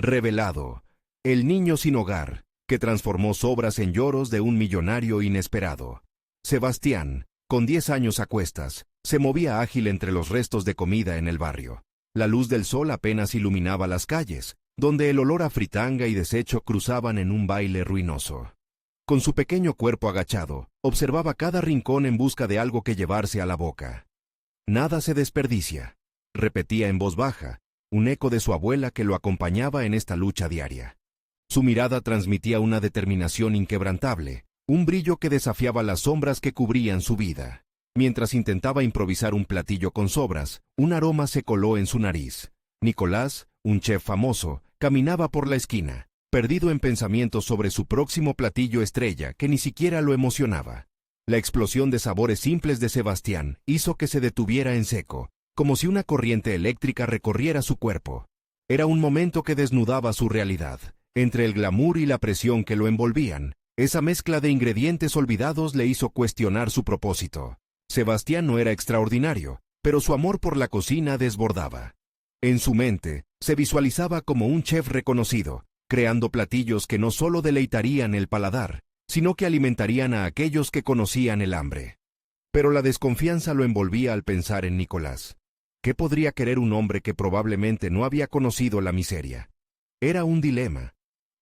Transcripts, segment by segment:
Revelado. El niño sin hogar, que transformó sobras en lloros de un millonario inesperado. Sebastián, con 10 años a cuestas, se movía ágil entre los restos de comida en el barrio. La luz del sol apenas iluminaba las calles, donde el olor a fritanga y desecho cruzaban en un baile ruinoso. Con su pequeño cuerpo agachado, observaba cada rincón en busca de algo que llevarse a la boca. Nada se desperdicia, repetía en voz baja, un eco de su abuela que lo acompañaba en esta lucha diaria. Su mirada transmitía una determinación inquebrantable, un brillo que desafiaba las sombras que cubrían su vida. Mientras intentaba improvisar un platillo con sobras, un aroma se coló en su nariz. Nicolás, un chef famoso, caminaba por la esquina, perdido en pensamientos sobre su próximo platillo estrella que ni siquiera lo emocionaba. La explosión de sabores simples de Sebastián hizo que se detuviera en seco, como si una corriente eléctrica recorriera su cuerpo. Era un momento que desnudaba su realidad. Entre el glamour y la presión que lo envolvían, esa mezcla de ingredientes olvidados le hizo cuestionar su propósito. Sebastián no era extraordinario, pero su amor por la cocina desbordaba. En su mente, se visualizaba como un chef reconocido, creando platillos que no solo deleitarían el paladar, sino que alimentarían a aquellos que conocían el hambre. Pero la desconfianza lo envolvía al pensar en Nicolás. ¿Qué podría querer un hombre que probablemente no había conocido la miseria? Era un dilema.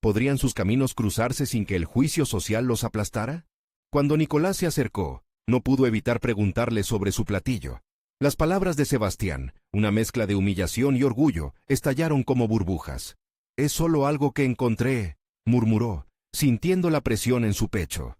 ¿Podrían sus caminos cruzarse sin que el juicio social los aplastara? Cuando Nicolás se acercó, no pudo evitar preguntarle sobre su platillo. Las palabras de Sebastián, una mezcla de humillación y orgullo, estallaron como burbujas. «Es solo algo que encontré», murmuró, sintiendo la presión en su pecho.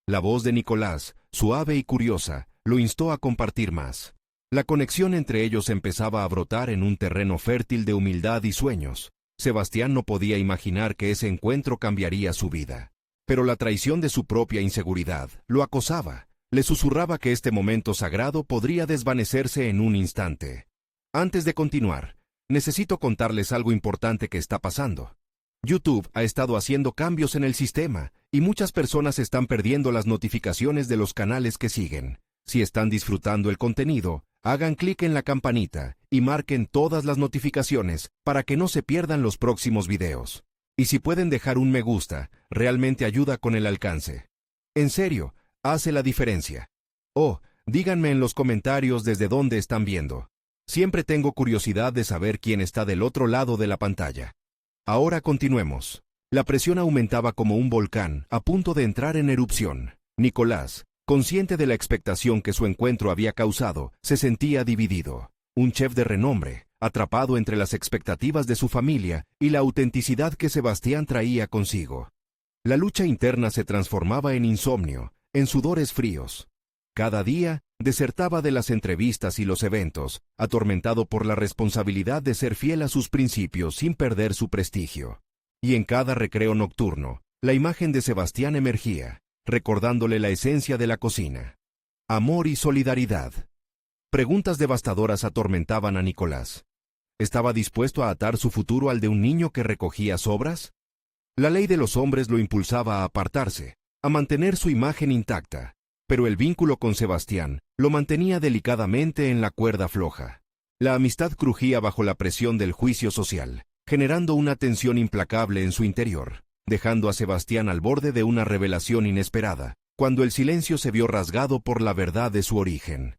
La voz de Nicolás, suave y curiosa, lo instó a compartir más. La conexión entre ellos empezaba a brotar en un terreno fértil de humildad y sueños. Sebastián no podía imaginar que ese encuentro cambiaría su vida. Pero la traición de su propia inseguridad lo acosaba. Le susurraba que este momento sagrado podría desvanecerse en un instante. Antes de continuar, necesito contarles algo importante que está pasando. YouTube ha estado haciendo cambios en el sistema, y muchas personas están perdiendo las notificaciones de los canales que siguen. Si están disfrutando el contenido, hagan clic en la campanita y marquen todas las notificaciones para que no se pierdan los próximos videos. Y si pueden dejar un me gusta, realmente ayuda con el alcance. En serio, hace la diferencia. Oh, díganme en los comentarios desde dónde están viendo. Siempre tengo curiosidad de saber quién está del otro lado de la pantalla. Ahora continuemos. La presión aumentaba como un volcán, a punto de entrar en erupción. Nicolás, consciente de la expectación que su encuentro había causado, se sentía dividido. Un chef de renombre, atrapado entre las expectativas de su familia y la autenticidad que Sebastián traía consigo. La lucha interna se transformaba en insomnio, en sudores fríos. Cada día, desertaba de las entrevistas y los eventos, atormentado por la responsabilidad de ser fiel a sus principios sin perder su prestigio. Y en cada recreo nocturno, la imagen de Sebastián emergía, recordándole la esencia de la cocina. Amor y solidaridad. Preguntas devastadoras atormentaban a Nicolás. ¿Estaba dispuesto a atar su futuro al de un niño que recogía sobras? La ley de los hombres lo impulsaba a apartarse, a mantener su imagen intacta, pero el vínculo con Sebastián lo mantenía delicadamente en la cuerda floja. La amistad crujía bajo la presión del juicio social, generando una tensión implacable en su interior, dejando a Sebastián al borde de una revelación inesperada, cuando el silencio se vio rasgado por la verdad de su origen.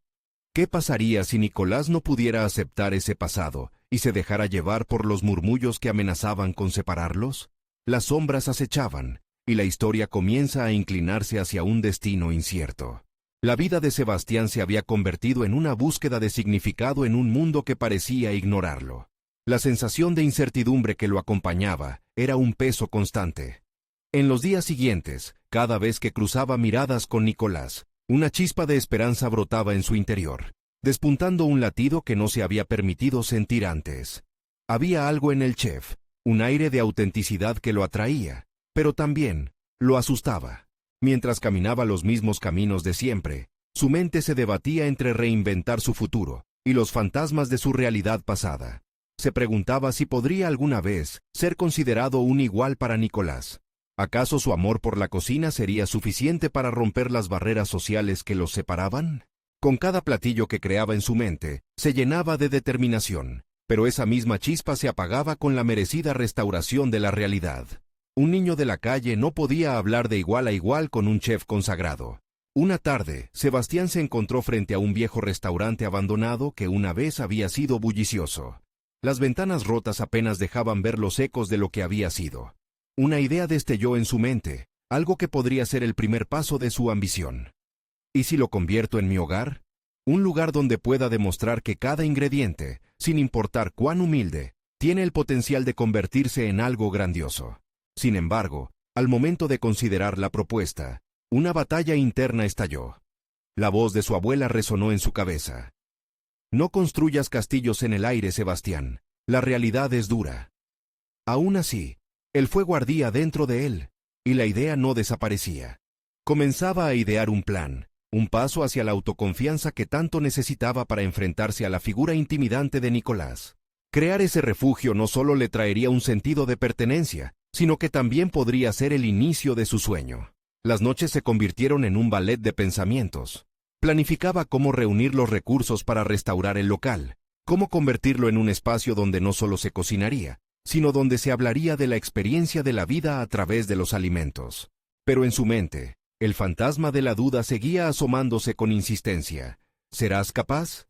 ¿Qué pasaría si Nicolás no pudiera aceptar ese pasado y se dejara llevar por los murmullos que amenazaban con separarlos? Las sombras acechaban, y la historia comienza a inclinarse hacia un destino incierto. La vida de Sebastián se había convertido en una búsqueda de significado en un mundo que parecía ignorarlo. La sensación de incertidumbre que lo acompañaba era un peso constante. En los días siguientes, cada vez que cruzaba miradas con Nicolás, una chispa de esperanza brotaba en su interior, despuntando un latido que no se había permitido sentir antes. Había algo en el chef, un aire de autenticidad que lo atraía, pero también lo asustaba. Mientras caminaba los mismos caminos de siempre, su mente se debatía entre reinventar su futuro y los fantasmas de su realidad pasada. Se preguntaba si podría alguna vez ser considerado un igual para Nicolás. ¿Acaso su amor por la cocina sería suficiente para romper las barreras sociales que los separaban? Con cada platillo que creaba en su mente, se llenaba de determinación, pero esa misma chispa se apagaba con la merecida restauración de la realidad. Un niño de la calle no podía hablar de igual a igual con un chef consagrado. Una tarde, Sebastián se encontró frente a un viejo restaurante abandonado que una vez había sido bullicioso. Las ventanas rotas apenas dejaban ver los ecos de lo que había sido. Una idea destelló en su mente, algo que podría ser el primer paso de su ambición. ¿Y si lo convierto en mi hogar? Un lugar donde pueda demostrar que cada ingrediente, sin importar cuán humilde, tiene el potencial de convertirse en algo grandioso. Sin embargo, al momento de considerar la propuesta, una batalla interna estalló. La voz de su abuela resonó en su cabeza. No construyas castillos en el aire, Sebastián. La realidad es dura. Aún así, el fuego ardía dentro de él, y la idea no desaparecía. Comenzaba a idear un plan, un paso hacia la autoconfianza que tanto necesitaba para enfrentarse a la figura intimidante de Nicolás. Crear ese refugio no solo le traería un sentido de pertenencia, sino que también podría ser el inicio de su sueño. Las noches se convirtieron en un ballet de pensamientos. Planificaba cómo reunir los recursos para restaurar el local, cómo convertirlo en un espacio donde no solo se cocinaría, sino donde se hablaría de la experiencia de la vida a través de los alimentos. Pero en su mente, el fantasma de la duda seguía asomándose con insistencia. ¿Serás capaz?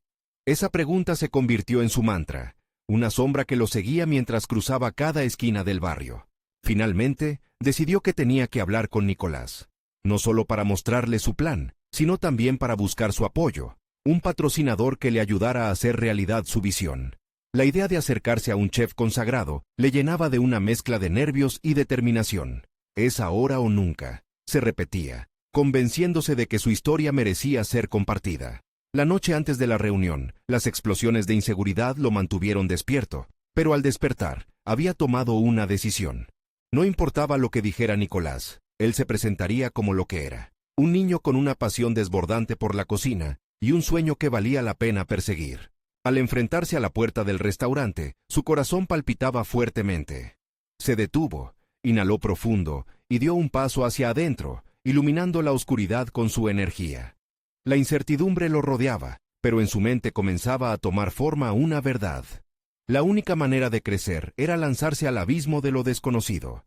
Esa pregunta se convirtió en su mantra, una sombra que lo seguía mientras cruzaba cada esquina del barrio. Finalmente, decidió que tenía que hablar con Nicolás, no solo para mostrarle su plan, sino también para buscar su apoyo, un patrocinador que le ayudara a hacer realidad su visión. La idea de acercarse a un chef consagrado le llenaba de una mezcla de nervios y determinación. «Es ahora o nunca», se repetía, convenciéndose de que su historia merecía ser compartida. La noche antes de la reunión, las explosiones de inseguridad lo mantuvieron despierto, pero al despertar, había tomado una decisión. No importaba lo que dijera Nicolás, él se presentaría como lo que era, un niño con una pasión desbordante por la cocina y un sueño que valía la pena perseguir. Al enfrentarse a la puerta del restaurante, su corazón palpitaba fuertemente. Se detuvo, inhaló profundo y dio un paso hacia adentro, iluminando la oscuridad con su energía. La incertidumbre lo rodeaba, pero en su mente comenzaba a tomar forma una verdad. La única manera de crecer era lanzarse al abismo de lo desconocido.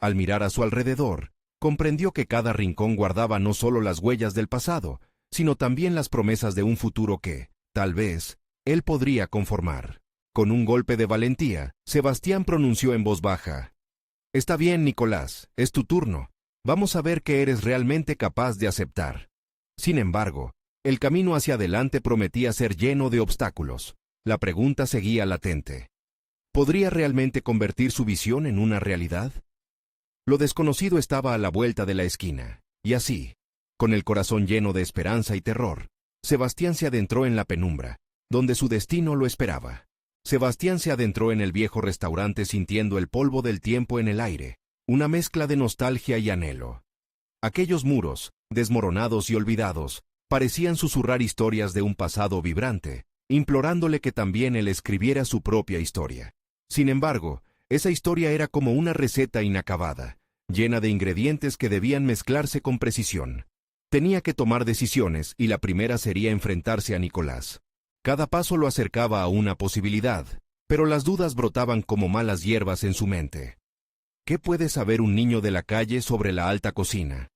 Al mirar a su alrededor, comprendió que cada rincón guardaba no solo las huellas del pasado, sino también las promesas de un futuro que, tal vez, él podría conformar. Con un golpe de valentía, Sebastián pronunció en voz baja: «Está bien, Nicolás, es tu turno. Vamos a ver qué eres realmente capaz de aceptar». Sin embargo, el camino hacia adelante prometía ser lleno de obstáculos. La pregunta seguía latente. ¿Podría realmente convertir su visión en una realidad? Lo desconocido estaba a la vuelta de la esquina, y así, con el corazón lleno de esperanza y terror, Sebastián se adentró en la penumbra, donde su destino lo esperaba. Sebastián se adentró en el viejo restaurante sintiendo el polvo del tiempo en el aire, una mezcla de nostalgia y anhelo. Aquellos muros, desmoronados y olvidados, parecían susurrar historias de un pasado vibrante, implorándole que también él escribiera su propia historia. Sin embargo, esa historia era como una receta inacabada, llena de ingredientes que debían mezclarse con precisión. Tenía que tomar decisiones y la primera sería enfrentarse a Nicolás. Cada paso lo acercaba a una posibilidad, pero las dudas brotaban como malas hierbas en su mente. ¿Qué puede saber un niño de la calle sobre la alta cocina?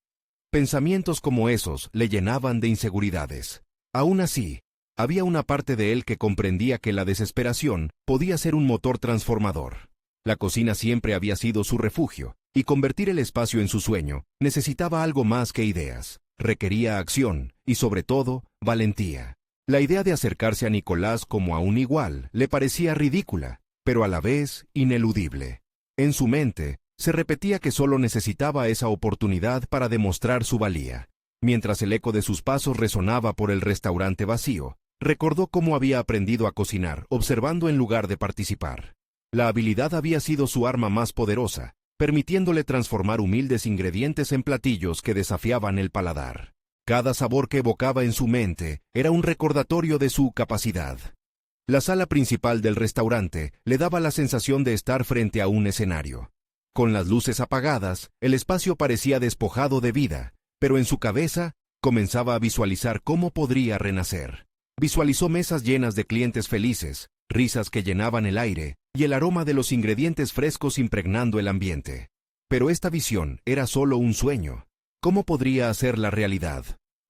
Pensamientos como esos le llenaban de inseguridades. Aún así, había una parte de él que comprendía que la desesperación podía ser un motor transformador. La cocina siempre había sido su refugio, y convertir el espacio en su sueño necesitaba algo más que ideas. Requería acción, y sobre todo, valentía. La idea de acercarse a Nicolás como a un igual le parecía ridícula, pero a la vez ineludible. En su mente, se repetía que solo necesitaba esa oportunidad para demostrar su valía. Mientras el eco de sus pasos resonaba por el restaurante vacío, recordó cómo había aprendido a cocinar, observando en lugar de participar. La habilidad había sido su arma más poderosa, permitiéndole transformar humildes ingredientes en platillos que desafiaban el paladar. Cada sabor que evocaba en su mente era un recordatorio de su capacidad. La sala principal del restaurante le daba la sensación de estar frente a un escenario. Con las luces apagadas, el espacio parecía despojado de vida, pero en su cabeza comenzaba a visualizar cómo podría renacer. Visualizó mesas llenas de clientes felices, risas que llenaban el aire y el aroma de los ingredientes frescos impregnando el ambiente. Pero esta visión era solo un sueño. ¿Cómo podría hacerla realidad?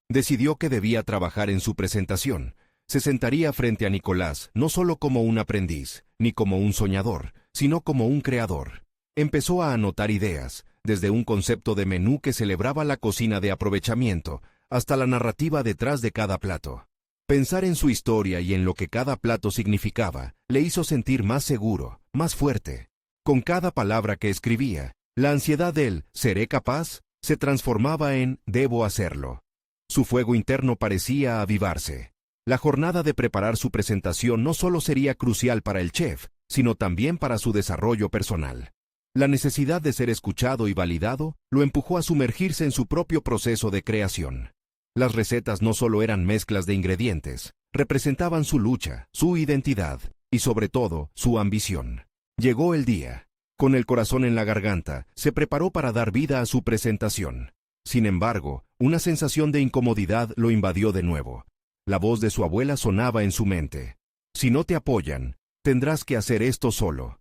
Decidió que debía trabajar en su presentación. Se sentaría frente a Nicolás no solo como un aprendiz, ni como un soñador, sino como un creador. Empezó a anotar ideas, desde un concepto de menú que celebraba la cocina de aprovechamiento, hasta la narrativa detrás de cada plato. Pensar en su historia y en lo que cada plato significaba, le hizo sentir más seguro, más fuerte. Con cada palabra que escribía, la ansiedad del «¿seré capaz?» se transformaba en «debo hacerlo». Su fuego interno parecía avivarse. La jornada de preparar su presentación no solo sería crucial para el chef, sino también para su desarrollo personal. La necesidad de ser escuchado y validado lo empujó a sumergirse en su propio proceso de creación. Las recetas no solo eran mezclas de ingredientes, representaban su lucha, su identidad y sobre todo, su ambición. Llegó el día. Con el corazón en la garganta, se preparó para dar vida a su presentación. Sin embargo, una sensación de incomodidad lo invadió de nuevo. La voz de su abuela sonaba en su mente. Si no te apoyan, tendrás que hacer esto solo.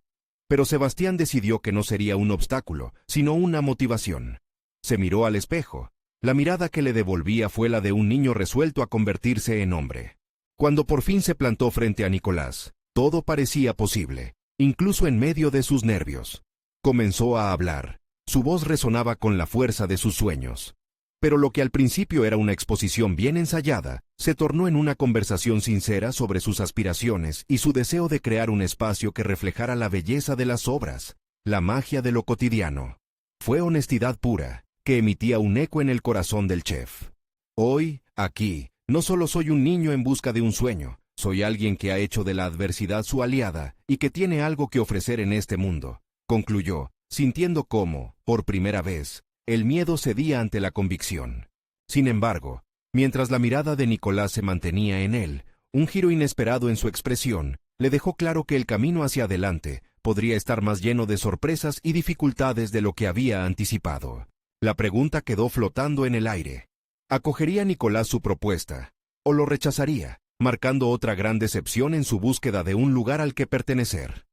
Pero Sebastián decidió que no sería un obstáculo, sino una motivación. Se miró al espejo. La mirada que le devolvía fue la de un niño resuelto a convertirse en hombre. Cuando por fin se plantó frente a Nicolás, todo parecía posible, incluso en medio de sus nervios. Comenzó a hablar. Su voz resonaba con la fuerza de sus sueños. Pero lo que al principio era una exposición bien ensayada, se tornó en una conversación sincera sobre sus aspiraciones y su deseo de crear un espacio que reflejara la belleza de las obras, la magia de lo cotidiano. Fue honestidad pura, que emitía un eco en el corazón del chef. Hoy, aquí, no solo soy un niño en busca de un sueño, soy alguien que ha hecho de la adversidad su aliada y que tiene algo que ofrecer en este mundo, concluyó, sintiendo cómo, por primera vez, el miedo cedía ante la convicción. Sin embargo, mientras la mirada de Nicolás se mantenía en él, un giro inesperado en su expresión le dejó claro que el camino hacia adelante podría estar más lleno de sorpresas y dificultades de lo que había anticipado. La pregunta quedó flotando en el aire. ¿Acogería Nicolás su propuesta? ¿O lo rechazaría, marcando otra gran decepción en su búsqueda de un lugar al que pertenecer?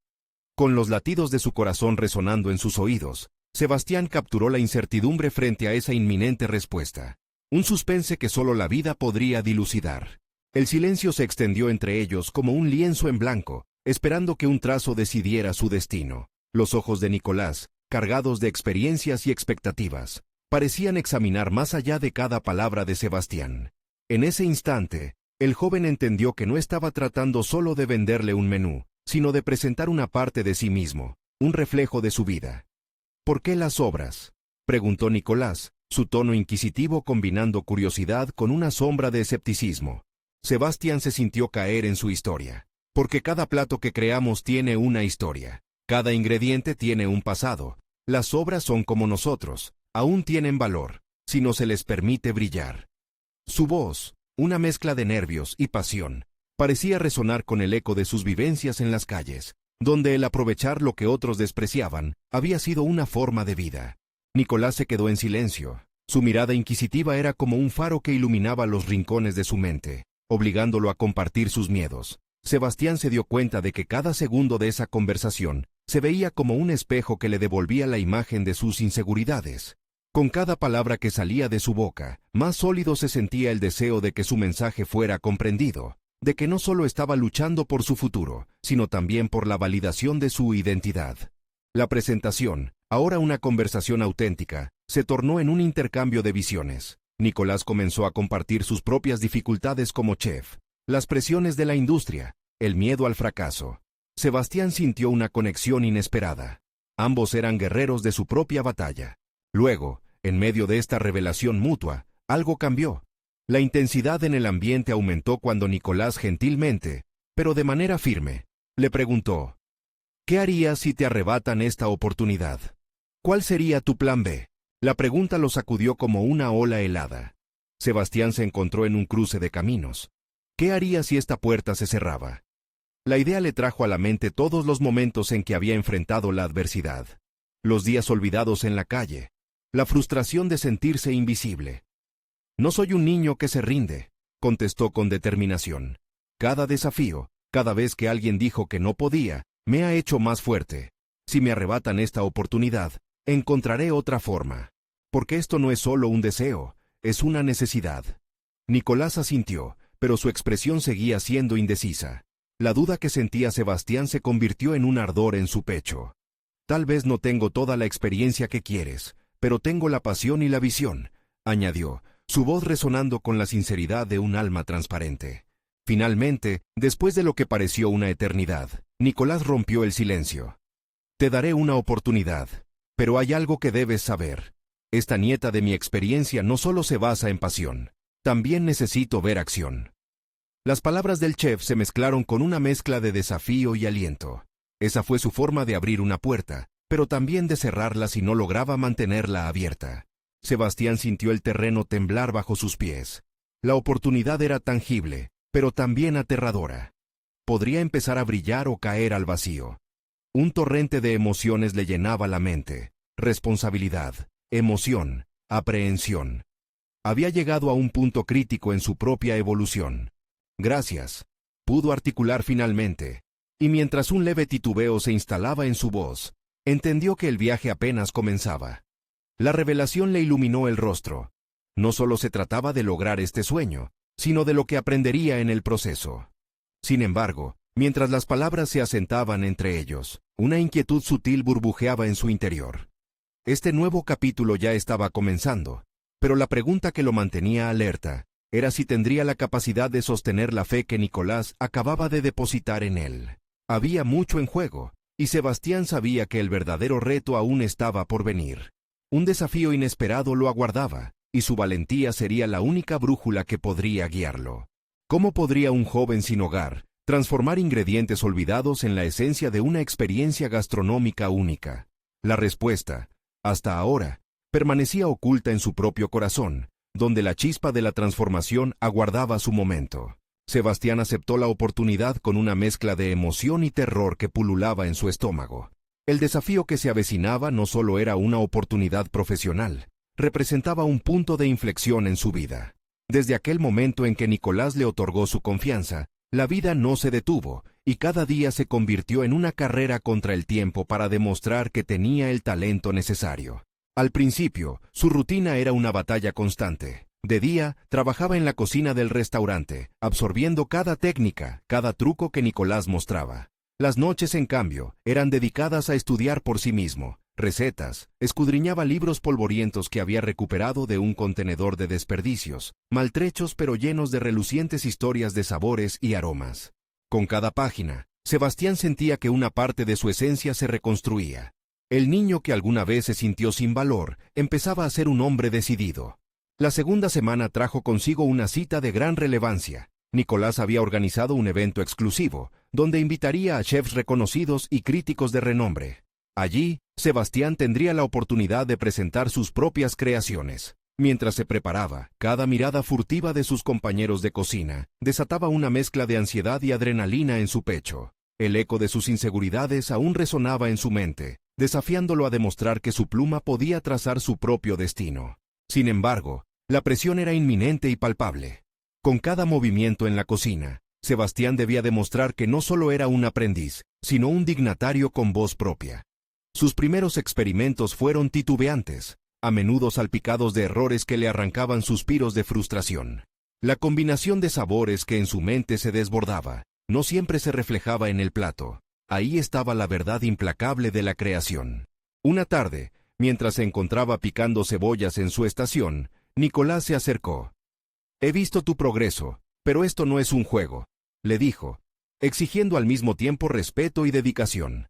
Con los latidos de su corazón resonando en sus oídos, Sebastián capturó la incertidumbre frente a esa inminente respuesta. Un suspense que solo la vida podría dilucidar. El silencio se extendió entre ellos como un lienzo en blanco, esperando que un trazo decidiera su destino. Los ojos de Nicolás, cargados de experiencias y expectativas, parecían examinar más allá de cada palabra de Sebastián. En ese instante, el joven entendió que no estaba tratando solo de venderle un menú, sino de presentar una parte de sí mismo, un reflejo de su vida. ¿Por qué las obras?, preguntó Nicolás, su tono inquisitivo combinando curiosidad con una sombra de escepticismo. Sebastián se sintió caer en su historia. Porque cada plato que creamos tiene una historia. Cada ingrediente tiene un pasado. Las obras son como nosotros, aún tienen valor, si no se les permite brillar. Su voz, una mezcla de nervios y pasión, parecía resonar con el eco de sus vivencias en las calles, donde el aprovechar lo que otros despreciaban había sido una forma de vida. Nicolás se quedó en silencio. Su mirada inquisitiva era como un faro que iluminaba los rincones de su mente, obligándolo a compartir sus miedos. Sebastián se dio cuenta de que cada segundo de esa conversación se veía como un espejo que le devolvía la imagen de sus inseguridades. Con cada palabra que salía de su boca, más sólido se sentía el deseo de que su mensaje fuera comprendido, de que no solo estaba luchando por su futuro, sino también por la validación de su identidad. La presentación, ahora una conversación auténtica, se tornó en un intercambio de visiones. Nicolás comenzó a compartir sus propias dificultades como chef, las presiones de la industria, el miedo al fracaso. Sebastián sintió una conexión inesperada. Ambos eran guerreros de su propia batalla. Luego, en medio de esta revelación mutua, algo cambió. La intensidad en el ambiente aumentó cuando Nicolás gentilmente, pero de manera firme, le preguntó: ¿qué harías si te arrebatan esta oportunidad? ¿Cuál sería tu plan B? La pregunta lo sacudió como una ola helada. Sebastián se encontró en un cruce de caminos. ¿Qué haría si esta puerta se cerraba? La idea le trajo a la mente todos los momentos en que había enfrentado la adversidad. Los días olvidados en la calle. La frustración de sentirse invisible. No soy un niño que se rinde, contestó con determinación. Cada desafío, Cada vez que alguien dijo que no podía, me ha hecho más fuerte. Si me arrebatan esta oportunidad, encontraré otra forma. Porque esto no es solo un deseo, es una necesidad. Nicolás asintió, pero su expresión seguía siendo indecisa. La duda que sentía Sebastián se convirtió en un ardor en su pecho. Tal vez no tengo toda la experiencia que quieres, pero tengo la pasión y la visión, añadió, su voz resonando con la sinceridad de un alma transparente. Finalmente, después de lo que pareció una eternidad, Nicolás rompió el silencio. Te daré una oportunidad, pero hay algo que debes saber. Esta nieta de mi experiencia no solo se basa en pasión, también necesito ver acción. Las palabras del chef se mezclaron con una mezcla de desafío y aliento. Esa fue su forma de abrir una puerta, pero también de cerrarla si no lograba mantenerla abierta. Sebastián sintió el terreno temblar bajo sus pies. La oportunidad era tangible, pero también aterradora. Podría empezar a brillar o caer al vacío. Un torrente de emociones le llenaba la mente. Responsabilidad, emoción, aprehensión. Había llegado a un punto crítico en su propia evolución. Gracias, pudo articular finalmente, y mientras un leve titubeo se instalaba en su voz, entendió que el viaje apenas comenzaba. La revelación le iluminó el rostro. No solo se trataba de lograr este sueño, sino de lo que aprendería en el proceso. Sin embargo, mientras las palabras se asentaban entre ellos, una inquietud sutil burbujeaba en su interior. Este nuevo capítulo ya estaba comenzando, pero la pregunta que lo mantenía alerta era si tendría la capacidad de sostener la fe que Nicolás acababa de depositar en él. Había mucho en juego, y Sebastián sabía que el verdadero reto aún estaba por venir. Un desafío inesperado lo aguardaba, y su valentía sería la única brújula que podría guiarlo. ¿Cómo podría un joven sin hogar transformar ingredientes olvidados en la esencia de una experiencia gastronómica única? La respuesta, hasta ahora, permanecía oculta en su propio corazón, donde la chispa de la transformación aguardaba su momento. Sebastián aceptó la oportunidad con una mezcla de emoción y terror que pululaba en su estómago. El desafío que se avecinaba no solo era una oportunidad profesional, representaba un punto de inflexión en su vida. Desde aquel momento en que Nicolás le otorgó su confianza, la vida no se detuvo, y cada día se convirtió en una carrera contra el tiempo para demostrar que tenía el talento necesario. Al principio, su rutina era una batalla constante. De día, trabajaba en la cocina del restaurante, absorbiendo cada técnica, cada truco que Nicolás mostraba. Las noches, en cambio, eran dedicadas a estudiar por sí mismo, recetas, escudriñaba libros polvorientos que había recuperado de un contenedor de desperdicios, maltrechos pero llenos de relucientes historias de sabores y aromas. Con cada página, Sebastián sentía que una parte de su esencia se reconstruía. El niño que alguna vez se sintió sin valor, empezaba a ser un hombre decidido. La segunda semana trajo consigo una cita de gran relevancia. Nicolás había organizado un evento exclusivo, donde invitaría a chefs reconocidos y críticos de renombre. Allí, Sebastián tendría la oportunidad de presentar sus propias creaciones. Mientras se preparaba, cada mirada furtiva de sus compañeros de cocina desataba una mezcla de ansiedad y adrenalina en su pecho. El eco de sus inseguridades aún resonaba en su mente, desafiándolo a demostrar que su pluma podía trazar su propio destino. Sin embargo, la presión era inminente y palpable. Con cada movimiento en la cocina, Sebastián debía demostrar que no solo era un aprendiz, sino un dignatario con voz propia. Sus primeros experimentos fueron titubeantes, a menudo salpicados de errores que le arrancaban suspiros de frustración. La combinación de sabores que en su mente se desbordaba, no siempre se reflejaba en el plato. Ahí estaba la verdad implacable de la creación. Una tarde, mientras se encontraba picando cebollas en su estación, Nicolás se acercó. «He visto tu progreso, pero esto no es un juego», le dijo, exigiendo al mismo tiempo respeto y dedicación.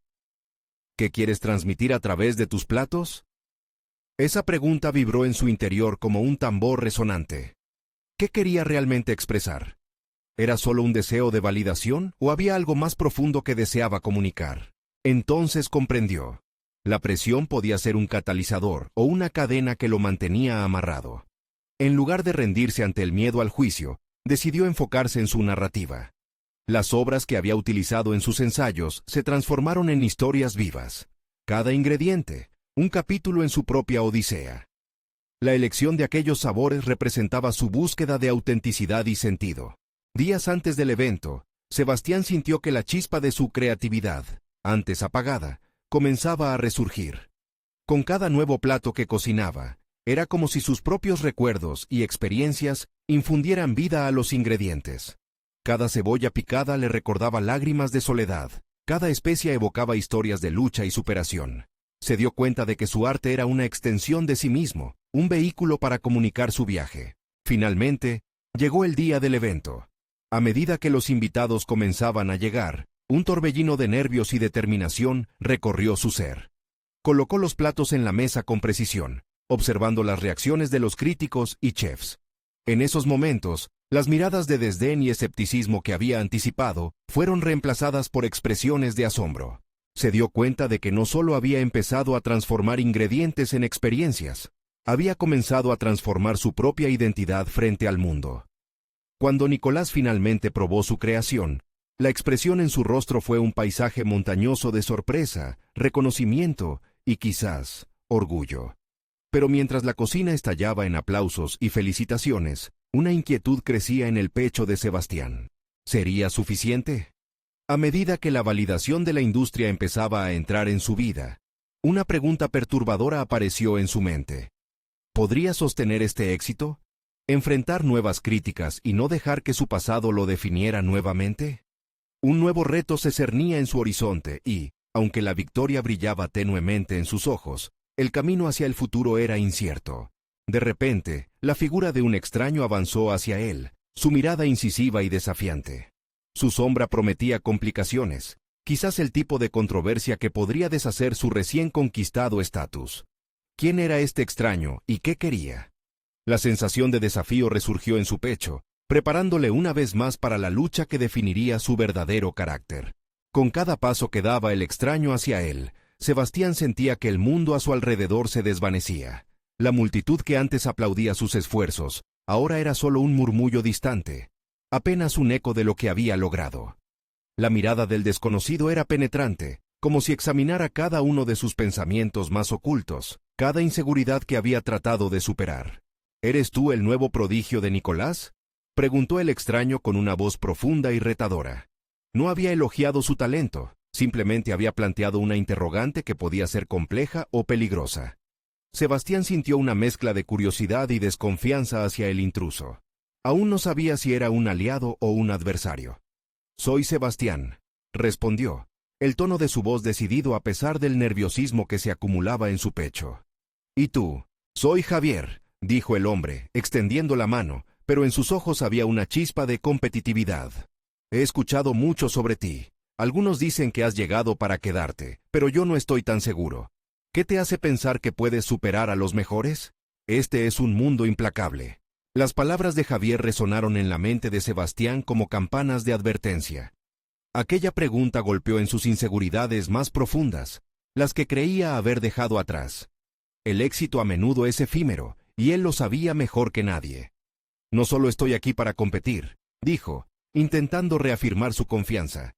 «¿Qué quieres transmitir a través de tus platos?» Esa pregunta vibró en su interior como un tambor resonante. ¿Qué quería realmente expresar? ¿Era solo un deseo de validación o había algo más profundo que deseaba comunicar? Entonces comprendió. La presión podía ser un catalizador o una cadena que lo mantenía amarrado. En lugar de rendirse ante el miedo al juicio, decidió enfocarse en su narrativa. Las obras que había utilizado en sus ensayos se transformaron en historias vivas. Cada ingrediente, un capítulo en su propia odisea. La elección de aquellos sabores representaba su búsqueda de autenticidad y sentido. Días antes del evento, Sebastián sintió que la chispa de su creatividad, antes apagada, comenzaba a resurgir. Con cada nuevo plato que cocinaba, era como si sus propios recuerdos y experiencias infundieran vida a los ingredientes. Cada cebolla picada le recordaba lágrimas de soledad, cada especia evocaba historias de lucha y superación. Se dio cuenta de que su arte era una extensión de sí mismo, un vehículo para comunicar su viaje. Finalmente, llegó el día del evento. A medida que los invitados comenzaban a llegar, un torbellino de nervios y determinación recorrió su ser. Colocó los platos en la mesa con precisión, observando las reacciones de los críticos y chefs. En esos momentos, las miradas de desdén y escepticismo que había anticipado fueron reemplazadas por expresiones de asombro. Se dio cuenta de que no solo había empezado a transformar ingredientes en experiencias, había comenzado a transformar su propia identidad frente al mundo. Cuando Nicolás finalmente probó su creación, la expresión en su rostro fue un paisaje montañoso de sorpresa, reconocimiento y quizás orgullo. Pero mientras la cocina estallaba en aplausos y felicitaciones, una inquietud crecía en el pecho de Sebastián. ¿Sería suficiente? A medida que la validación de la industria empezaba a entrar en su vida, una pregunta perturbadora apareció en su mente. ¿Podría sostener este éxito? ¿Enfrentar nuevas críticas y no dejar que su pasado lo definiera nuevamente? Un nuevo reto se cernía en su horizonte y, aunque la victoria brillaba tenuemente en sus ojos, el camino hacia el futuro era incierto. De repente, la figura de un extraño avanzó hacia él, su mirada incisiva y desafiante. Su sombra prometía complicaciones, quizás el tipo de controversia que podría deshacer su recién conquistado estatus. ¿Quién era este extraño y qué quería? La sensación de desafío resurgió en su pecho, preparándole una vez más para la lucha que definiría su verdadero carácter. Con cada paso que daba el extraño hacia él, Sebastián sentía que el mundo a su alrededor se desvanecía. La multitud que antes aplaudía sus esfuerzos, ahora era solo un murmullo distante, apenas un eco de lo que había logrado. La mirada del desconocido era penetrante, como si examinara cada uno de sus pensamientos más ocultos, cada inseguridad que había tratado de superar. ¿Eres tú el nuevo prodigio de Nicolás?, preguntó el extraño con una voz profunda y retadora. No había elogiado su talento, simplemente había planteado una interrogante que podía ser compleja o peligrosa. Sebastián sintió una mezcla de curiosidad y desconfianza hacia el intruso. Aún no sabía si era un aliado o un adversario. «Soy Sebastián», respondió, el tono de su voz decidido a pesar del nerviosismo que se acumulaba en su pecho. «¿Y tú?» «Soy Javier», dijo el hombre, extendiendo la mano, pero en sus ojos había una chispa de competitividad. «He escuchado mucho sobre ti. Algunos dicen que has llegado para quedarte, pero yo no estoy tan seguro. ¿Qué te hace pensar que puedes superar a los mejores? Este es un mundo implacable». Las palabras de Javier resonaron en la mente de Sebastián como campanas de advertencia. Aquella pregunta golpeó en sus inseguridades más profundas, las que creía haber dejado atrás. El éxito a menudo es efímero, y él lo sabía mejor que nadie. «No solo estoy aquí para competir», dijo, intentando reafirmar su confianza.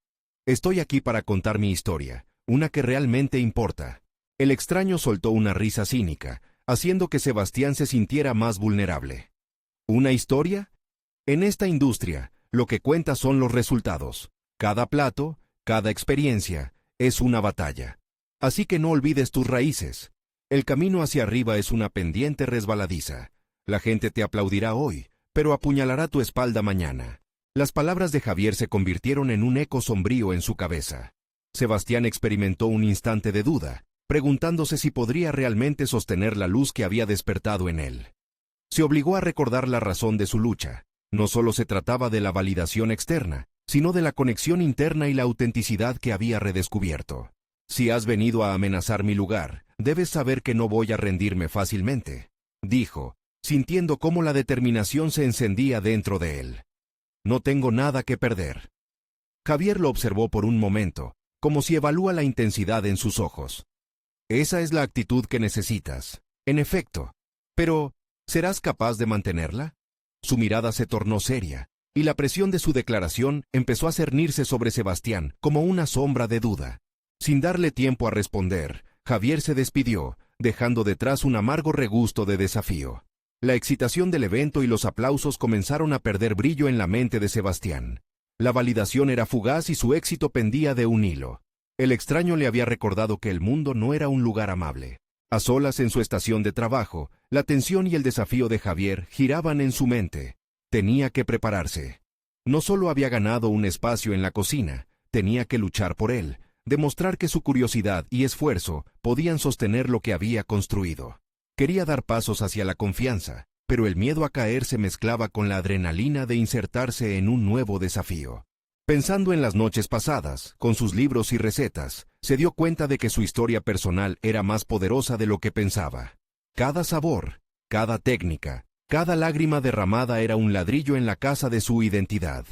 «Estoy aquí para contar mi historia, una que realmente importa». El extraño soltó una risa cínica, haciendo que Sebastián se sintiera más vulnerable. ¿Una historia? En esta industria, lo que cuenta son los resultados. Cada plato, cada experiencia, es una batalla. Así que no olvides tus raíces. El camino hacia arriba es una pendiente resbaladiza. La gente te aplaudirá hoy, pero apuñalará tu espalda mañana. Las palabras de Javier se convirtieron en un eco sombrío en su cabeza. Sebastián experimentó un instante de duda, preguntándose si podría realmente sostener la luz que había despertado en él. Se obligó a recordar la razón de su lucha. No solo se trataba de la validación externa, sino de la conexión interna y la autenticidad que había redescubierto. «Si has venido a amenazar mi lugar, debes saber que no voy a rendirme fácilmente», dijo, sintiendo cómo la determinación se encendía dentro de él. «No tengo nada que perder». Javier lo observó por un momento, como si evalúa la intensidad en sus ojos. «Esa es la actitud que necesitas, en efecto. Pero, ¿serás capaz de mantenerla?» Su mirada se tornó seria, y la presión de su declaración empezó a cernirse sobre Sebastián como una sombra de duda. Sin darle tiempo a responder, Javier se despidió, dejando detrás un amargo regusto de desafío. La excitación del evento y los aplausos comenzaron a perder brillo en la mente de Sebastián. La validación era fugaz y su éxito pendía de un hilo. El extraño le había recordado que el mundo no era un lugar amable. A solas en su estación de trabajo, la tensión y el desafío de Javier giraban en su mente. Tenía que prepararse. No solo había ganado un espacio en la cocina, tenía que luchar por él, demostrar que su curiosidad y esfuerzo podían sostener lo que había construido. Quería dar pasos hacia la confianza, pero el miedo a caer se mezclaba con la adrenalina de insertarse en un nuevo desafío. Pensando en las noches pasadas, con sus libros y recetas, se dio cuenta de que su historia personal era más poderosa de lo que pensaba. Cada sabor, cada técnica, cada lágrima derramada era un ladrillo en la casa de su identidad.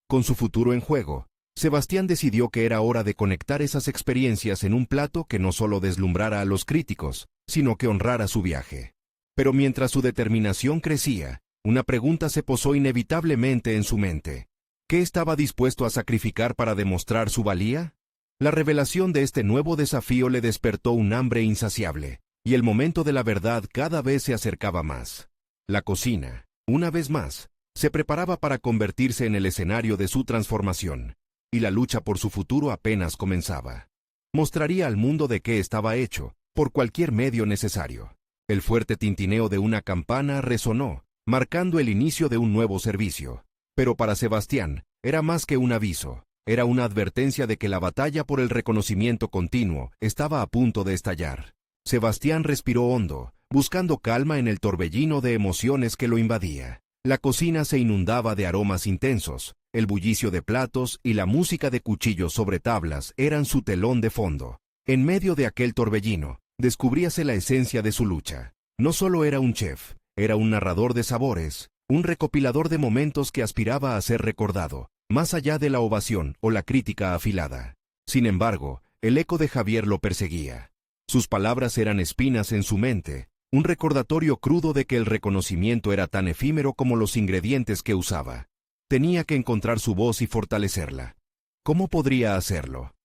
Con su futuro en juego, Sebastián decidió que era hora de conectar esas experiencias en un plato que no solo deslumbrara a los críticos, sino que honrara su viaje. Pero mientras su determinación crecía, una pregunta se posó inevitablemente en su mente. ¿Qué estaba dispuesto a sacrificar para demostrar su valía? La revelación de este nuevo desafío le despertó un hambre insaciable, y el momento de la verdad cada vez se acercaba más. La cocina, una vez más, se preparaba para convertirse en el escenario de su transformación, y la lucha por su futuro apenas comenzaba. Mostraría al mundo de qué estaba hecho, por cualquier medio necesario. El fuerte tintineo de una campana resonó, marcando el inicio de un nuevo servicio. Pero para Sebastián, era más que un aviso, era una advertencia de que la batalla por el reconocimiento continuo estaba a punto de estallar. Sebastián respiró hondo, buscando calma en el torbellino de emociones que lo invadía. La cocina se inundaba de aromas intensos, el bullicio de platos y la música de cuchillos sobre tablas eran su telón de fondo. En medio de aquel torbellino, descubríase la esencia de su lucha. No solo era un chef, era un narrador de sabores, un recopilador de momentos que aspiraba a ser recordado, más allá de la ovación o la crítica afilada. Sin embargo, el eco de Javier lo perseguía. Sus palabras eran espinas en su mente, un recordatorio crudo de que el reconocimiento era tan efímero como los ingredientes que usaba. Tenía que encontrar su voz y fortalecerla. ¿Cómo podría hacerlo?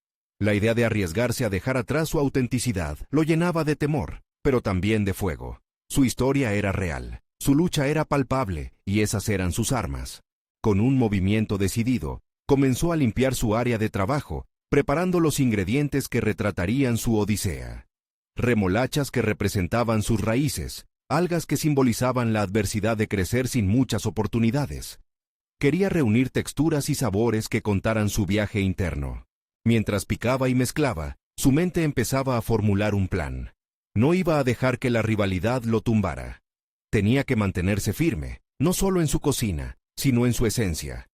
La idea de arriesgarse a dejar atrás su autenticidad lo llenaba de temor, pero también de fuego. Su historia era real. Su lucha era palpable, y esas eran sus armas. Con un movimiento decidido, comenzó a limpiar su área de trabajo, preparando los ingredientes que retratarían su odisea. Remolachas que representaban sus raíces, algas que simbolizaban la adversidad de crecer sin muchas oportunidades. Quería reunir texturas y sabores que contaran su viaje interno. Mientras picaba y mezclaba, su mente empezaba a formular un plan. No iba a dejar que la rivalidad lo tumbara. Tenía que mantenerse firme, no solo en su cocina, sino en su esencia.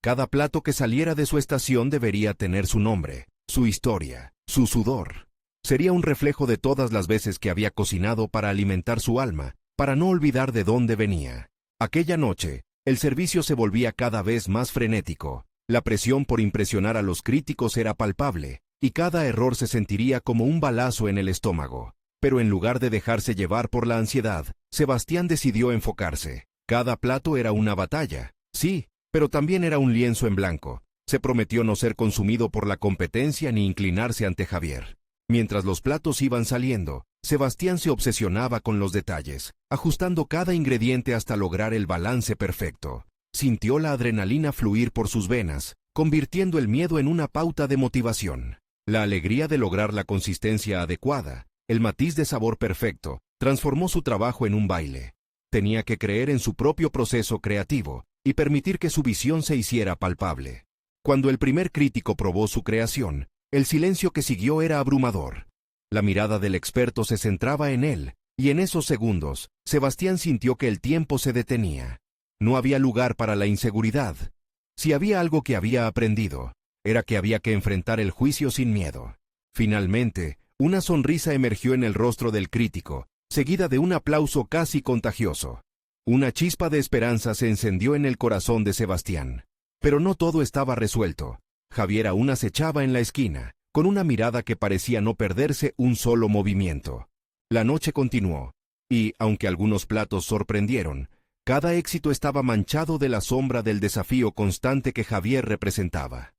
Cada plato que saliera de su estación debería tener su nombre, su historia, su sudor. Sería un reflejo de todas las veces que había cocinado para alimentar su alma, para no olvidar de dónde venía. Aquella noche, el servicio se volvía cada vez más frenético. La presión por impresionar a los críticos era palpable, y cada error se sentiría como un balazo en el estómago. Pero en lugar de dejarse llevar por la ansiedad, Sebastián decidió enfocarse. Cada plato era una batalla, sí, pero también era un lienzo en blanco. Se prometió no ser consumido por la competencia ni inclinarse ante Javier. Mientras los platos iban saliendo, Sebastián se obsesionaba con los detalles, ajustando cada ingrediente hasta lograr el balance perfecto. Sintió la adrenalina fluir por sus venas, convirtiendo el miedo en una pauta de motivación. La alegría de lograr la consistencia adecuada, el matiz de sabor perfecto, transformó su trabajo en un baile. Tenía que creer en su propio proceso creativo y permitir que su visión se hiciera palpable. Cuando el primer crítico probó su creación, el silencio que siguió era abrumador. La mirada del experto se centraba en él, y en esos segundos, Sebastián sintió que el tiempo se detenía. No había lugar para la inseguridad. Si había algo que había aprendido, era que había que enfrentar el juicio sin miedo. Finalmente, una sonrisa emergió en el rostro del crítico, seguida de un aplauso casi contagioso. Una chispa de esperanza se encendió en el corazón de Sebastián. Pero no todo estaba resuelto. Javier aún acechaba en la esquina, con una mirada que parecía no perderse un solo movimiento. La noche continuó, y, aunque algunos platos sorprendieron, cada éxito estaba manchado de la sombra del desafío constante que Javier representaba.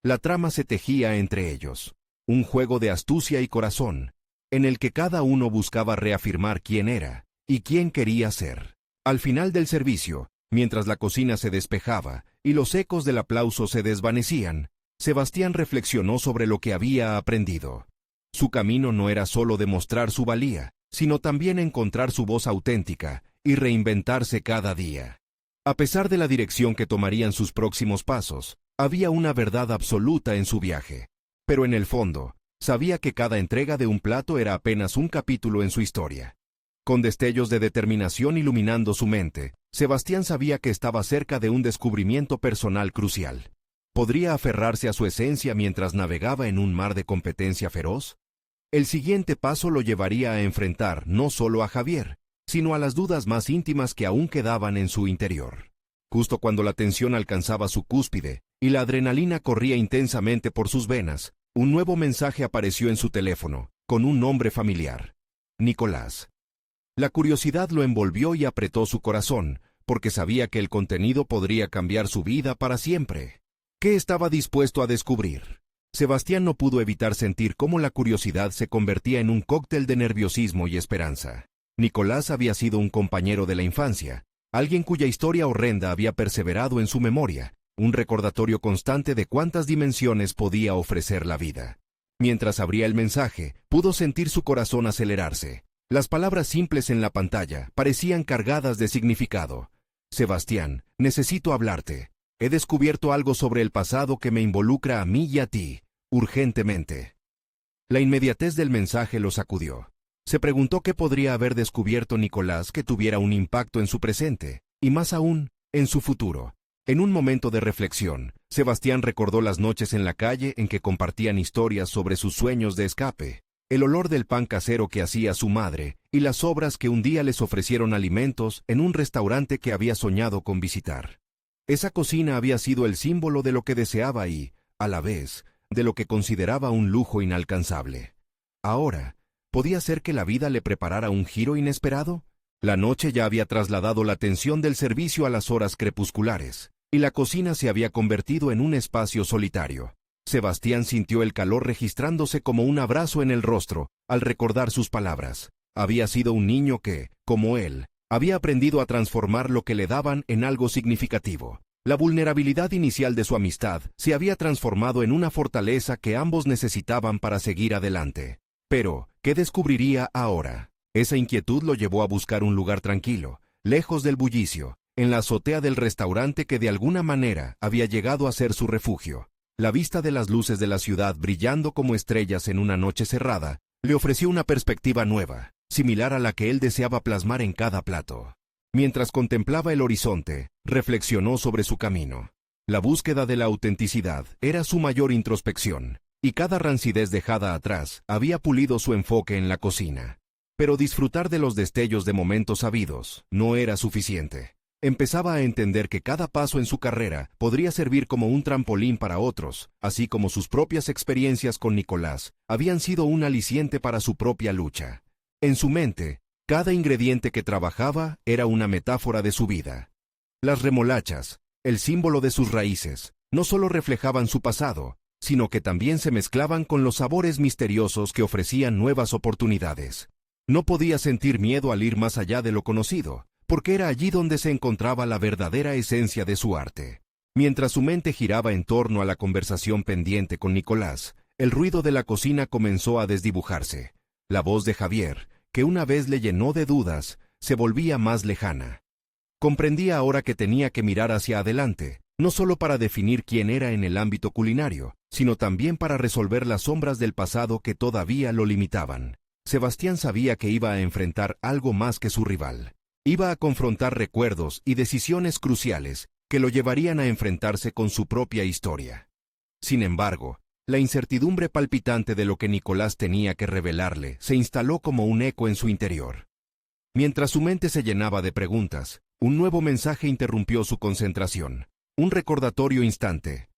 La trama se tejía entre ellos, un juego de astucia y corazón, en el que cada uno buscaba reafirmar quién era y quién quería ser. Al final del servicio, mientras la cocina se despejaba y los ecos del aplauso se desvanecían, Sebastián reflexionó sobre lo que había aprendido. Su camino no era solo demostrar su valía, sino también encontrar su voz auténtica y reinventarse cada día. A pesar de la dirección que tomarían sus próximos pasos, había una verdad absoluta en su viaje. Pero en el fondo, sabía que cada entrega de un plato era apenas un capítulo en su historia. Con destellos de determinación iluminando su mente, Sebastián sabía que estaba cerca de un descubrimiento personal crucial. ¿Podría aferrarse a su esencia mientras navegaba en un mar de competencia feroz? El siguiente paso lo llevaría a enfrentar no solo a Javier, sino a las dudas más íntimas que aún quedaban en su interior. Justo cuando la tensión alcanzaba su cúspide y la adrenalina corría intensamente por sus venas, un nuevo mensaje apareció en su teléfono, con un nombre familiar: Nicolás. La curiosidad lo envolvió y apretó su corazón, porque sabía que el contenido podría cambiar su vida para siempre. ¿Qué estaba dispuesto a descubrir? Sebastián no pudo evitar sentir cómo la curiosidad se convertía en un cóctel de nerviosismo y esperanza. Nicolás había sido un compañero de la infancia, alguien cuya historia horrenda había perseverado en su memoria, un recordatorio constante de cuántas dimensiones podía ofrecer la vida. Mientras abría el mensaje, pudo sentir su corazón acelerarse. Las palabras simples en la pantalla parecían cargadas de significado. Sebastián, necesito hablarte. He descubierto algo sobre el pasado que me involucra a mí y a ti, urgentemente. La inmediatez del mensaje lo sacudió. Se preguntó qué podría haber descubierto Nicolás que tuviera un impacto en su presente, y más aún, en su futuro. En un momento de reflexión, Sebastián recordó las noches en la calle en que compartían historias sobre sus sueños de escape, el olor del pan casero que hacía su madre, y las obras que un día les ofrecieron alimentos en un restaurante que había soñado con visitar. Esa cocina había sido el símbolo de lo que deseaba y, a la vez, de lo que consideraba un lujo inalcanzable. Ahora, ¿podía ser que la vida le preparara un giro inesperado? La noche ya había trasladado la tensión del servicio a las horas crepusculares, y la cocina se había convertido en un espacio solitario. Sebastián sintió el calor registrándose como un abrazo en el rostro al recordar sus palabras. Había sido un niño que, como él, había aprendido a transformar lo que le daban en algo significativo. La vulnerabilidad inicial de su amistad se había transformado en una fortaleza que ambos necesitaban para seguir adelante. Pero, ¿qué descubriría ahora? Esa inquietud lo llevó a buscar un lugar tranquilo, lejos del bullicio, en la azotea del restaurante que de alguna manera había llegado a ser su refugio. La vista de las luces de la ciudad brillando como estrellas en una noche cerrada le ofreció una perspectiva nueva, similar a la que él deseaba plasmar en cada plato. Mientras contemplaba el horizonte, reflexionó sobre su camino. La búsqueda de la autenticidad era su mayor introspección, y cada rancidez dejada atrás había pulido su enfoque en la cocina. Pero disfrutar de los destellos de momentos sabidos no era suficiente. Empezaba a entender que cada paso en su carrera podría servir como un trampolín para otros, así como sus propias experiencias con Nicolás habían sido un aliciente para su propia lucha. En su mente, cada ingrediente que trabajaba era una metáfora de su vida. Las remolachas, el símbolo de sus raíces, no solo reflejaban su pasado, sino que también se mezclaban con los sabores misteriosos que ofrecían nuevas oportunidades. No podía sentir miedo al ir más allá de lo conocido, porque era allí donde se encontraba la verdadera esencia de su arte. Mientras su mente giraba en torno a la conversación pendiente con Nicolás, el ruido de la cocina comenzó a desdibujarse. La voz de Javier, que una vez le llenó de dudas, se volvía más lejana. Comprendía ahora que tenía que mirar hacia adelante, no solo para definir quién era en el ámbito culinario, sino también para resolver las sombras del pasado que todavía lo limitaban. Sebastián sabía que iba a enfrentar algo más que su rival. Iba a confrontar recuerdos y decisiones cruciales que lo llevarían a enfrentarse con su propia historia. Sin embargo, la incertidumbre palpitante de lo que Nicolás tenía que revelarle se instaló como un eco en su interior. Mientras su mente se llenaba de preguntas, un nuevo mensaje interrumpió su concentración. Un recordatorio instante.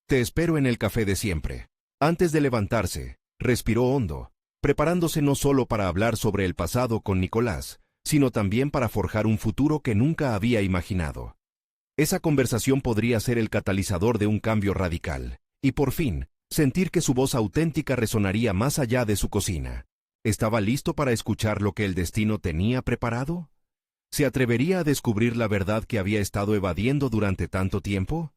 Te espero en el café de siempre. Antes de levantarse, respiró hondo, preparándose no solo para hablar sobre el pasado con Nicolás, sino también para forjar un futuro que nunca había imaginado. Esa conversación podría ser el catalizador de un cambio radical, y por fin, sentir que su voz auténtica resonaría más allá de su cocina. ¿Estaba listo para escuchar lo que el destino tenía preparado? ¿Se atrevería a descubrir la verdad que había estado evadiendo durante tanto tiempo?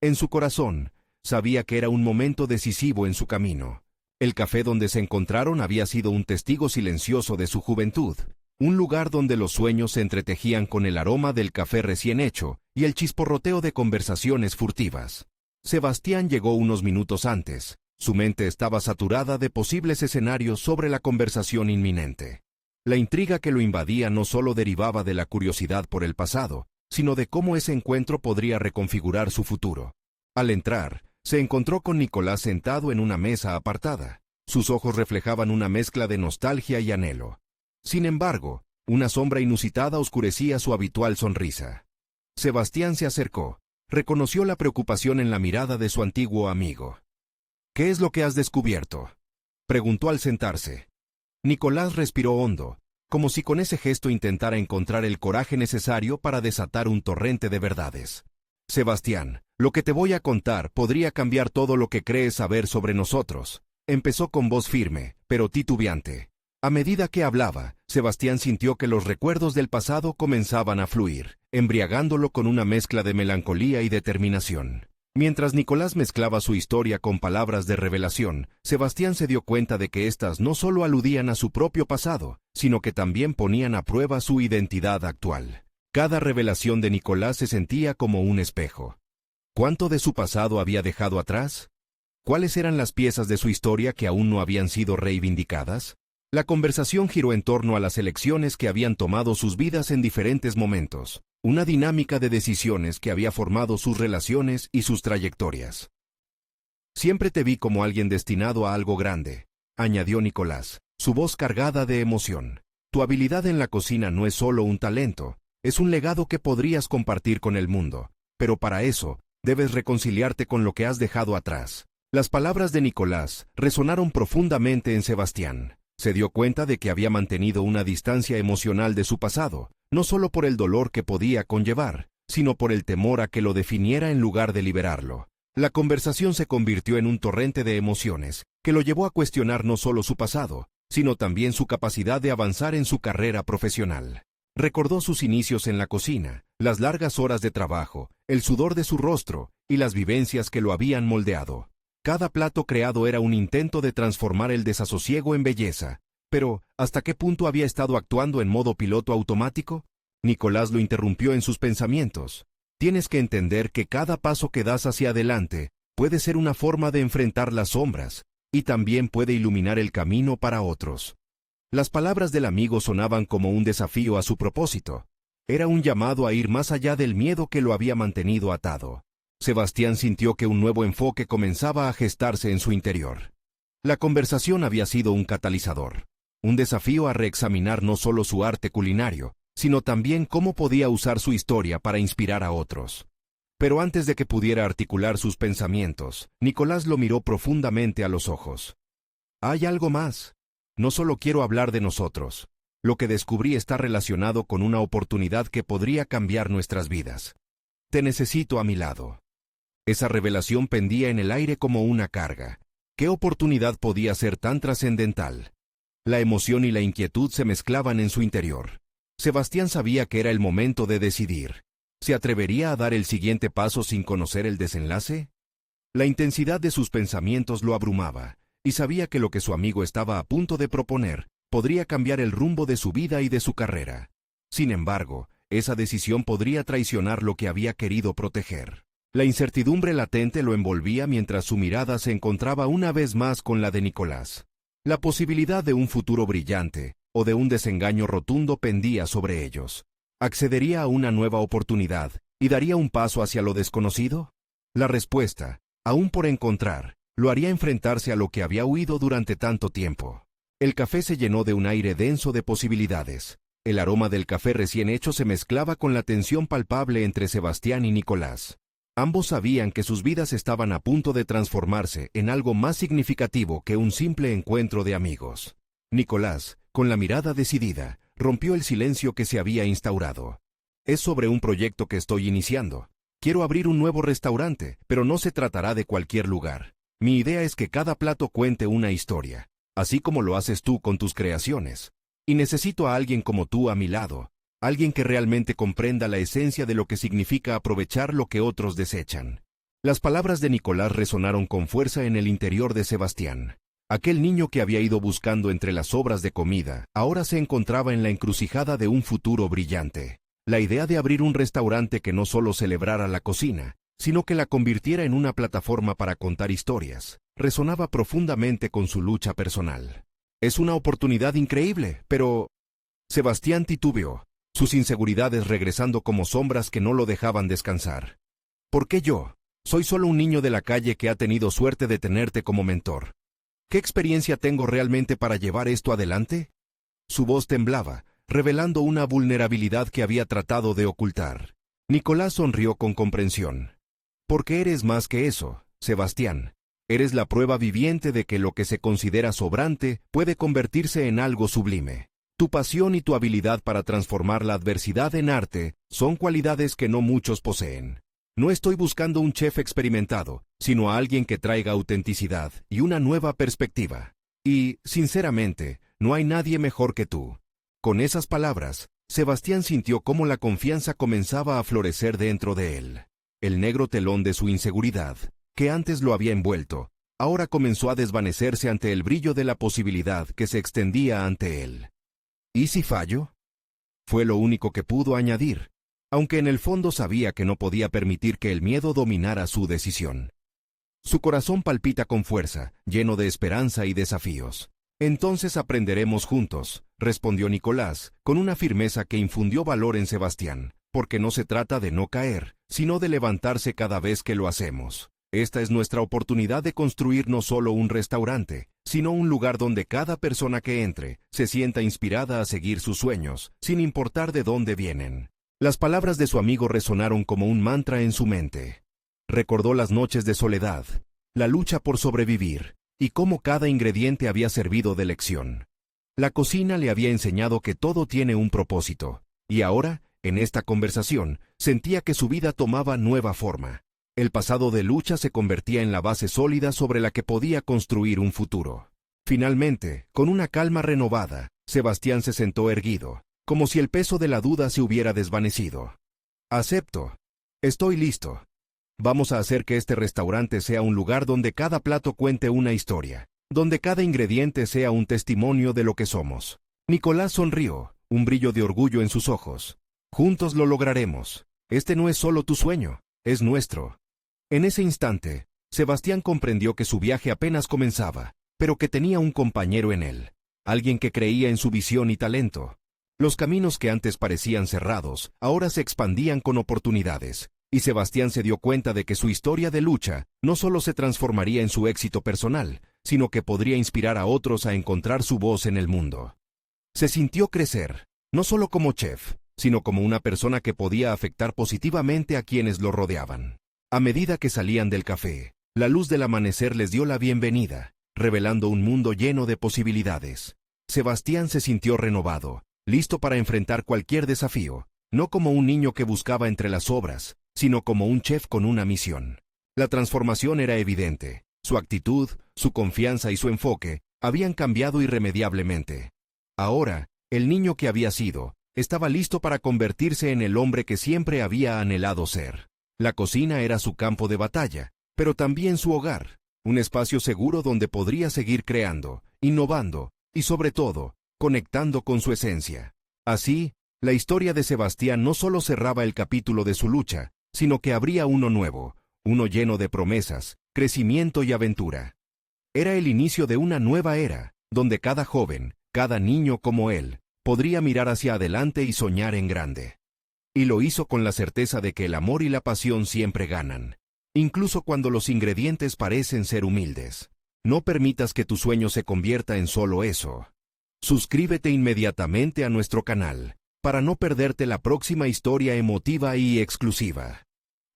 En su corazón, sabía que era un momento decisivo en su camino. El café donde se encontraron había sido un testigo silencioso de su juventud, un lugar donde los sueños se entretejían con el aroma del café recién hecho y el chisporroteo de conversaciones furtivas. Sebastián llegó unos minutos antes. Su mente estaba saturada de posibles escenarios sobre la conversación inminente. La intriga que lo invadía no solo derivaba de la curiosidad por el pasado, sino de cómo ese encuentro podría reconfigurar su futuro. Al entrar, se encontró con Nicolás sentado en una mesa apartada. Sus ojos reflejaban una mezcla de nostalgia y anhelo. Sin embargo, una sombra inusitada oscurecía su habitual sonrisa. Sebastián se acercó. Reconoció la preocupación en la mirada de su antiguo amigo. «¿Qué es lo que has descubierto?», preguntó al sentarse. Nicolás respiró hondo, como si con ese gesto intentara encontrar el coraje necesario para desatar un torrente de verdades. «Sebastián, lo que te voy a contar podría cambiar todo lo que crees saber sobre nosotros», empezó con voz firme, pero titubeante. A medida que hablaba, Sebastián sintió que los recuerdos del pasado comenzaban a fluir, embriagándolo con una mezcla de melancolía y determinación. Mientras Nicolás mezclaba su historia con palabras de revelación, Sebastián se dio cuenta de que éstas no solo aludían a su propio pasado, sino que también ponían a prueba su identidad actual. Cada revelación de Nicolás se sentía como un espejo. ¿Cuánto de su pasado había dejado atrás? ¿Cuáles eran las piezas de su historia que aún no habían sido reivindicadas? La conversación giró en torno a las elecciones que habían tomado sus vidas en diferentes momentos, una dinámica de decisiones que había formado sus relaciones y sus trayectorias. «Siempre te vi como alguien destinado a algo grande», añadió Nicolás, su voz cargada de emoción. «Tu habilidad en la cocina no es solo un talento, es un legado que podrías compartir con el mundo, pero para eso, debes reconciliarte con lo que has dejado atrás». Las palabras de Nicolás resonaron profundamente en Sebastián. Se dio cuenta de que había mantenido una distancia emocional de su pasado, no solo por el dolor que podía conllevar, sino por el temor a que lo definiera en lugar de liberarlo. La conversación se convirtió en un torrente de emociones, que lo llevó a cuestionar no solo su pasado, sino también su capacidad de avanzar en su carrera profesional. Recordó sus inicios en la cocina, las largas horas de trabajo, el sudor de su rostro y las vivencias que lo habían moldeado. Cada plato creado era un intento de transformar el desasosiego en belleza. Pero, ¿hasta qué punto había estado actuando en modo piloto automático? Nicolás lo interrumpió en sus pensamientos. Tienes que entender que cada paso que das hacia adelante puede ser una forma de enfrentar las sombras, y también puede iluminar el camino para otros. Las palabras del amigo sonaban como un desafío a su propósito. Era un llamado a ir más allá del miedo que lo había mantenido atado. Sebastián sintió que un nuevo enfoque comenzaba a gestarse en su interior. La conversación había sido un catalizador, un desafío a reexaminar no solo su arte culinario, sino también cómo podía usar su historia para inspirar a otros. Pero antes de que pudiera articular sus pensamientos, Nicolás lo miró profundamente a los ojos. «Hay algo más. No solo quiero hablar de nosotros. Lo que descubrí está relacionado con una oportunidad que podría cambiar nuestras vidas. Te necesito a mi lado». Esa revelación pendía en el aire como una carga. ¿Qué oportunidad podía ser tan trascendental? La emoción y la inquietud se mezclaban en su interior. Sebastián sabía que era el momento de decidir. ¿Se atrevería a dar el siguiente paso sin conocer el desenlace? La intensidad de sus pensamientos lo abrumaba, y sabía que lo que su amigo estaba a punto de proponer podría cambiar el rumbo de su vida y de su carrera. Sin embargo, esa decisión podría traicionar lo que había querido proteger. La incertidumbre latente lo envolvía mientras su mirada se encontraba una vez más con la de Nicolás. La posibilidad de un futuro brillante o de un desengaño rotundo pendía sobre ellos. ¿Accedería a una nueva oportunidad y daría un paso hacia lo desconocido? La respuesta, aún por encontrar, lo haría enfrentarse a lo que había huido durante tanto tiempo. El café se llenó de un aire denso de posibilidades. El aroma del café recién hecho se mezclaba con la tensión palpable entre Sebastián y Nicolás. Ambos sabían que sus vidas estaban a punto de transformarse en algo más significativo que un simple encuentro de amigos. Nicolás, con la mirada decidida, rompió el silencio que se había instaurado. «Es sobre un proyecto que estoy iniciando. Quiero abrir un nuevo restaurante, pero no se tratará de cualquier lugar. Mi idea es que cada plato cuente una historia, así como lo haces tú con tus creaciones. Y necesito a alguien como tú a mi lado. Alguien que realmente comprenda la esencia de lo que significa aprovechar lo que otros desechan». Las palabras de Nicolás resonaron con fuerza en el interior de Sebastián. Aquel niño que había ido buscando entre las sobras de comida, ahora se encontraba en la encrucijada de un futuro brillante. La idea de abrir un restaurante que no solo celebrara la cocina, sino que la convirtiera en una plataforma para contar historias, resonaba profundamente con su lucha personal. Es una oportunidad increíble, pero... Sebastián titubeó, sus inseguridades regresando como sombras que no lo dejaban descansar. ¿Por qué yo? Soy solo un niño de la calle que ha tenido suerte de tenerte como mentor. ¿Qué experiencia tengo realmente para llevar esto adelante? Su voz temblaba, revelando una vulnerabilidad que había tratado de ocultar. Nicolás sonrió con comprensión. Porque eres más que eso, Sebastián. Eres la prueba viviente de que lo que se considera sobrante puede convertirse en algo sublime. Tu pasión y tu habilidad para transformar la adversidad en arte son cualidades que no muchos poseen. No estoy buscando un chef experimentado, sino a alguien que traiga autenticidad y una nueva perspectiva. Y, sinceramente, no hay nadie mejor que tú. Con esas palabras, Sebastián sintió cómo la confianza comenzaba a florecer dentro de él. El negro telón de su inseguridad, que antes lo había envuelto, ahora comenzó a desvanecerse ante el brillo de la posibilidad que se extendía ante él. ¿Y si fallo? Fue lo único que pudo añadir, aunque en el fondo sabía que no podía permitir que el miedo dominara su decisión. Su corazón palpita con fuerza, lleno de esperanza y desafíos. Entonces aprenderemos juntos, respondió Nicolás, con una firmeza que infundió valor en Sebastián, porque no se trata de no caer, sino de levantarse cada vez que lo hacemos. Esta es nuestra oportunidad de construir no solo un restaurante, sino un lugar donde cada persona que entre se sienta inspirada a seguir sus sueños, sin importar de dónde vienen. Las palabras de su amigo resonaron como un mantra en su mente. Recordó las noches de soledad, la lucha por sobrevivir, y cómo cada ingrediente había servido de lección. La cocina le había enseñado que todo tiene un propósito, y ahora, en esta conversación, sentía que su vida tomaba nueva forma. El pasado de lucha se convertía en la base sólida sobre la que podía construir un futuro. Finalmente, con una calma renovada, Sebastián se sentó erguido, como si el peso de la duda se hubiera desvanecido. Acepto. Estoy listo. Vamos a hacer que este restaurante sea un lugar donde cada plato cuente una historia, donde cada ingrediente sea un testimonio de lo que somos. Nicolás sonrió, un brillo de orgullo en sus ojos. Juntos lo lograremos. Este no es solo tu sueño, es nuestro. En ese instante, Sebastián comprendió que su viaje apenas comenzaba, pero que tenía un compañero en él, alguien que creía en su visión y talento. Los caminos que antes parecían cerrados, ahora se expandían con oportunidades, y Sebastián se dio cuenta de que su historia de lucha no solo se transformaría en su éxito personal, sino que podría inspirar a otros a encontrar su voz en el mundo. Se sintió crecer, no solo como chef, sino como una persona que podía afectar positivamente a quienes lo rodeaban. A medida que salían del café, la luz del amanecer les dio la bienvenida, revelando un mundo lleno de posibilidades. Sebastián se sintió renovado, listo para enfrentar cualquier desafío, no como un niño que buscaba entre las obras, sino como un chef con una misión. La transformación era evidente. Su actitud, su confianza y su enfoque habían cambiado irremediablemente. Ahora, el niño que había sido, estaba listo para convertirse en el hombre que siempre había anhelado ser. La cocina era su campo de batalla, pero también su hogar, un espacio seguro donde podría seguir creando, innovando y, sobre todo, conectando con su esencia. Así, la historia de Sebastián no solo cerraba el capítulo de su lucha, sino que abría uno nuevo, uno lleno de promesas, crecimiento y aventura. Era el inicio de una nueva era, donde cada joven, cada niño como él, podría mirar hacia adelante y soñar en grande. Y lo hizo con la certeza de que el amor y la pasión siempre ganan, incluso cuando los ingredientes parecen ser humildes. No permitas que tu sueño se convierta en solo eso. Suscríbete inmediatamente a nuestro canal, para no perderte la próxima historia emotiva y exclusiva.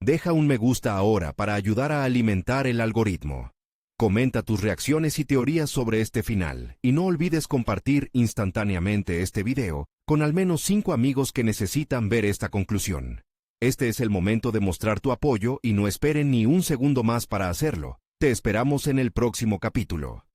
Deja un me gusta ahora para ayudar a alimentar el algoritmo. Comenta tus reacciones y teorías sobre este final, y no olvides compartir instantáneamente este video con al menos 5 amigos que necesitan ver esta conclusión. Este es el momento de mostrar tu apoyo y no esperen ni un segundo más para hacerlo. Te esperamos en el próximo capítulo.